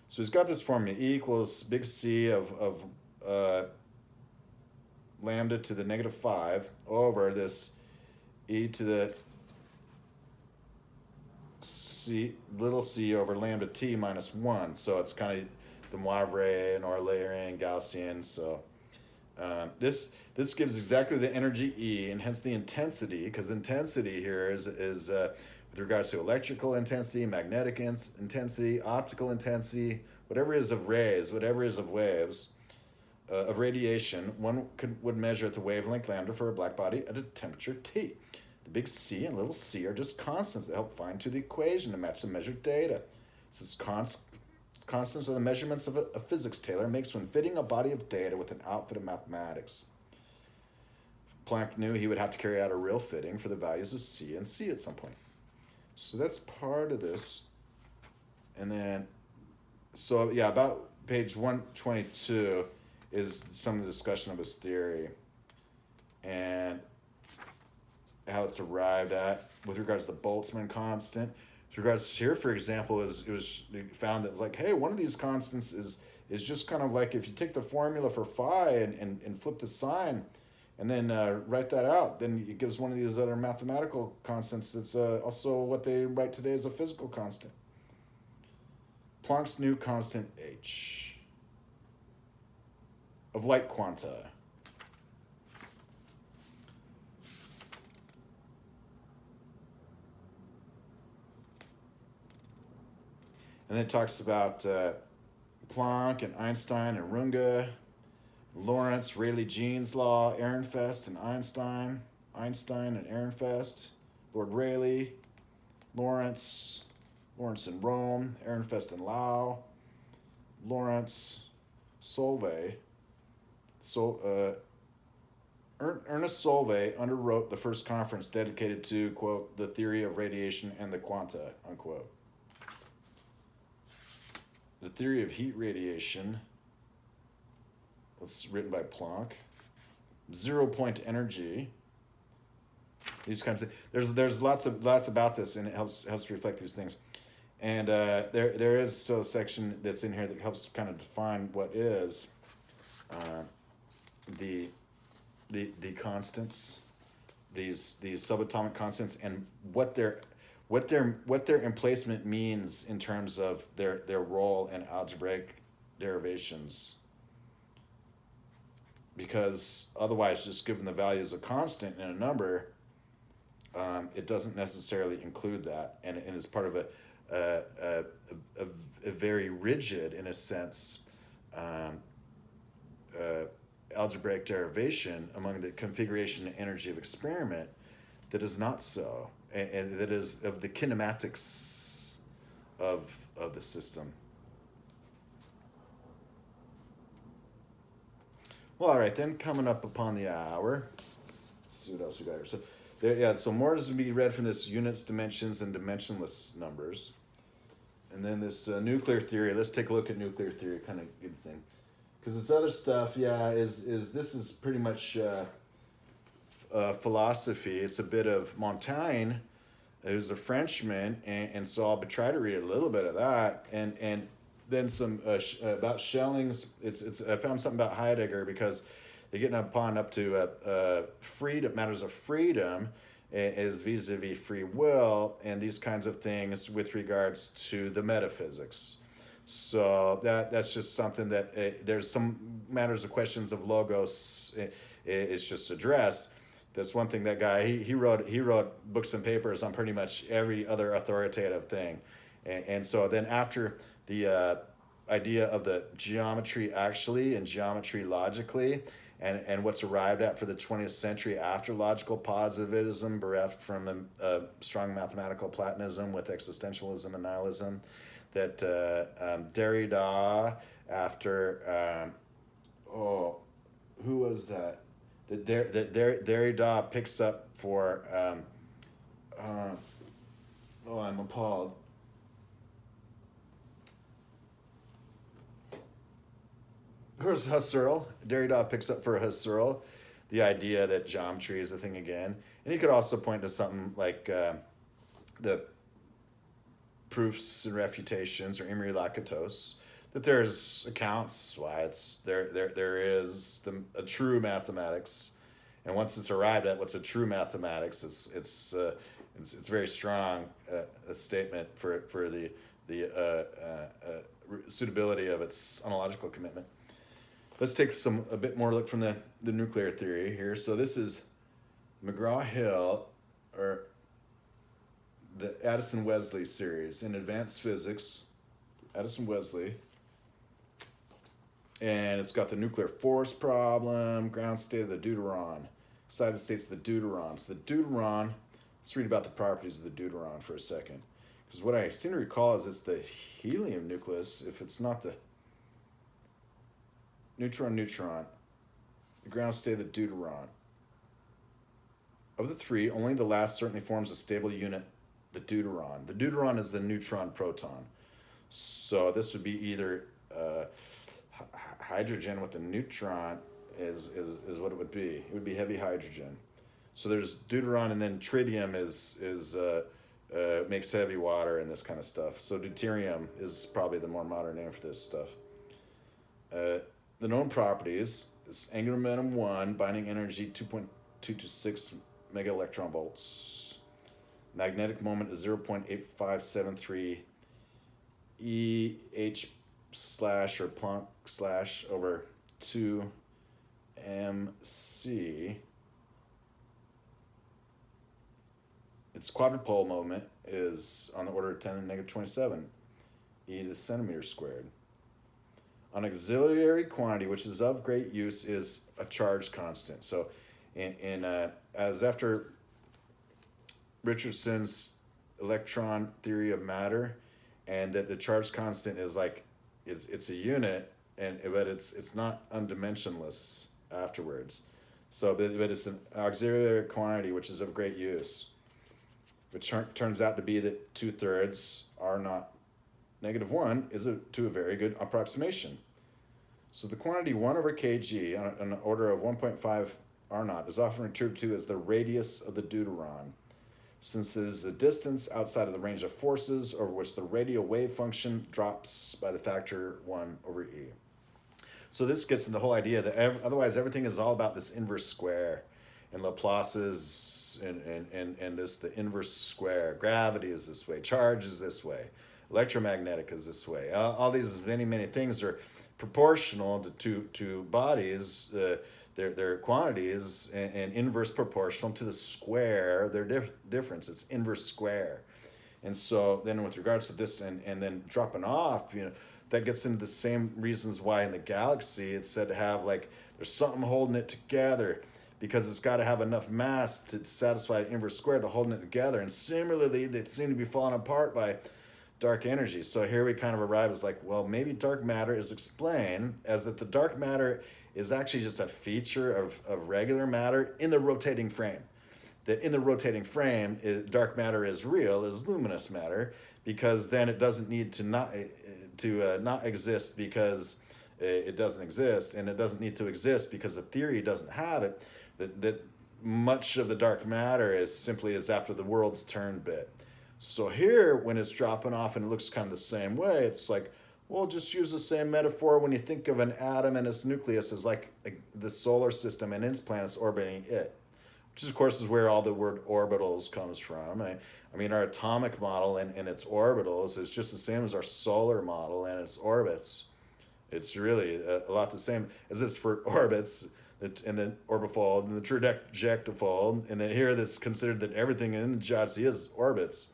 So he's got this formula, E equals big C of lambda to the -5 over this E to the C, little c over lambda t minus 1. So it's kind of the Moivre and Eulerian, Gaussian. So this gives exactly the energy E, and hence the intensity, because intensity here is with regards to electrical intensity, magnetic intensity, optical intensity, whatever is of rays, whatever is of waves, of radiation, one would measure at the wavelength lambda for a black body at a temperature T. The big C and little c are just constants that help fine tune the equation to match the measured data. Since constants are the measurements of a physics Taylor makes when fitting a body of data with an outfit of mathematics. Planck knew he would have to carry out a real fitting for the values of C and C at some point. So that's part of this. And then, so yeah, about page 122 is some of the discussion of his theory and how it's arrived at with regards to the Boltzmann constant. With regards to here, for example, it was found that it's like, hey, one of these constants is just kind of like if you take the formula for phi and flip the sign and then write that out, then it gives one of these other mathematical constants. It's also what they write today as a physical constant. Planck's new constant H of light quanta. And then it talks about Planck and Einstein and Runge, Lorentz, Rayleigh-Jean's law, Ehrenfest and Einstein and Ehrenfest, Lord Rayleigh, Lorentz in Rome, Ehrenfest in Laos, Lorentz, Solvay. Ernest Solvay underwrote the first conference dedicated to, quote, the theory of radiation and the quanta, unquote. The theory of heat radiation was written by Planck. 0-point energy. These kinds of there's lots about this, and it helps reflect these things. And there is a section that's in here that helps kind of define what is. the constants, these subatomic constants, and what their emplacement means in terms of their role in algebraic derivations. Because otherwise, just given the value as a constant in a number, it doesn't necessarily include that, and is part of a very rigid, in a sense, algebraic derivation among the configuration and energy of experiment that is not so, and that is of the kinematics of the system. Well, all right, then, coming up upon the hour. Let's see what else we got here. So, so more is to be read from this units, dimensions, and dimensionless numbers. And then this nuclear theory. Let's take a look at nuclear theory, kind of good thing. Because this other stuff, this is pretty much philosophy. It's a bit of Montaigne, who's a Frenchman, and so I'll try to read a little bit of that, and then some about Schelling's. I found something about Heidegger, because they're getting up to freedom, matters of freedom, is vis-a-vis free will, and these kinds of things with regards to the metaphysics. So that's just something that there's some matters of questions of logos is just addressed. That's one thing that guy he wrote books and papers on pretty much every other authoritative thing, and so then after the idea of the geometry actually and geometry logically, and what's arrived at for the 20th century after logical positivism, bereft from a strong mathematical Platonism with existentialism and nihilism, that Derrida, after who was that? That Derrida picks up for I'm appalled. Husserl. Derrida picks up for Husserl the idea that geometry is a thing again, and you could also point to something like the proofs and refutations, or Imre Lakatos, that there's accounts why it's there is a true mathematics, and once it's arrived at what's a true mathematics, it's very strong a statement for the suitability of its ontological commitment. Let's take a bit more look from the nuclear theory here. So this is McGraw-Hill, or the Addison-Wesley series in advanced physics, Addison-Wesley, and it's got the nuclear force problem, ground state of the deuteron, excited states of the deuterons. The deuteron, let's read about the properties of the deuteron for a second, because what I seem to recall is it's the helium nucleus, if it's not the neutron, the ground state of the deuteron. Of the three, only the last certainly forms a stable unit, the deuteron. The deuteron is the neutron proton. So this would be either hydrogen with a neutron is what it would be. It would be heavy hydrogen. So there's deuteron, and then tritium makes heavy water and this kind of stuff. So deuterium is probably the more modern name for this stuff. The known properties is angular momentum 1, binding energy 2.226 mega electron volts. Magnetic moment is 0.8573 EH slash or Planck slash over 2 MC. Its quadrupole moment is on the order of 10 to the negative 27 e to the centimeter squared. An auxiliary quantity, which is of great use, is a charge constant. So, as after Richardson's electron theory of matter, and that the charge constant is like it's a unit, but it's not undimensionless afterwards. So, but it's an auxiliary quantity which is of great use, which turns out to be that 2/3 R naught negative 1 is to a very good approximation. So the quantity 1 over kg on an order of 1.5 R naught is often referred to as the radius of the deuteron, since it is the distance outside of the range of forces over which the radial wave function drops by the factor 1 over e. So this gets into the whole idea that otherwise everything is all about this inverse square, and Laplace's and this the inverse square. Gravity is this way. Charge is this way. Electromagnetic is this way. All these many things are proportional to bodies. Their quantities and inverse proportional to the square. Their difference. It's inverse square. And so then with regards to this and then dropping off, that gets into the same reasons why in the galaxy it's said to have like there's something holding it together, because it's got to have enough mass to satisfy the inverse square to holding it together. And similarly, they seem to be falling apart by dark energy. So here we kind of arrive as like, well, maybe dark matter is explained as that the dark matter is actually just a feature of regular matter in the rotating frame. That in the rotating frame, dark matter is real, is luminous matter, because then it doesn't need to not exist because it doesn't exist, and it doesn't need to exist because the theory doesn't have it. That much of the dark matter is simply as after the world's turn bit. So here, when it's dropping off and it looks kind of the same way, it's like, well, just use the same metaphor when you think of an atom and its nucleus as like the solar system and its planets orbiting it. Which, of course, is where all the word orbitals comes from. I mean, our atomic model and its orbitals is just the same as our solar model and its orbits. It's really a lot the same as this for orbits, and the orbifold, and the trajectofold, and then here that's considered that everything in the geodesy is orbits.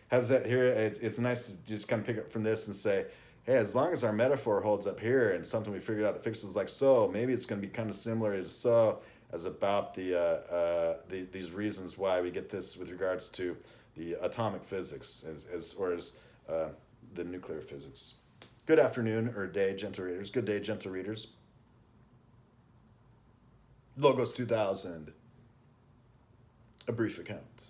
Has that here, it's nice to just kind of pick up from this and say, hey, as long as our metaphor holds up here and something we figured out it fixes like so, maybe it's going to be kind of similar to so, as about these reasons why we get this with regards to the atomic physics as the nuclear physics. Good afternoon or day, gentle readers. Good day, gentle readers. Logos 2000, a brief account.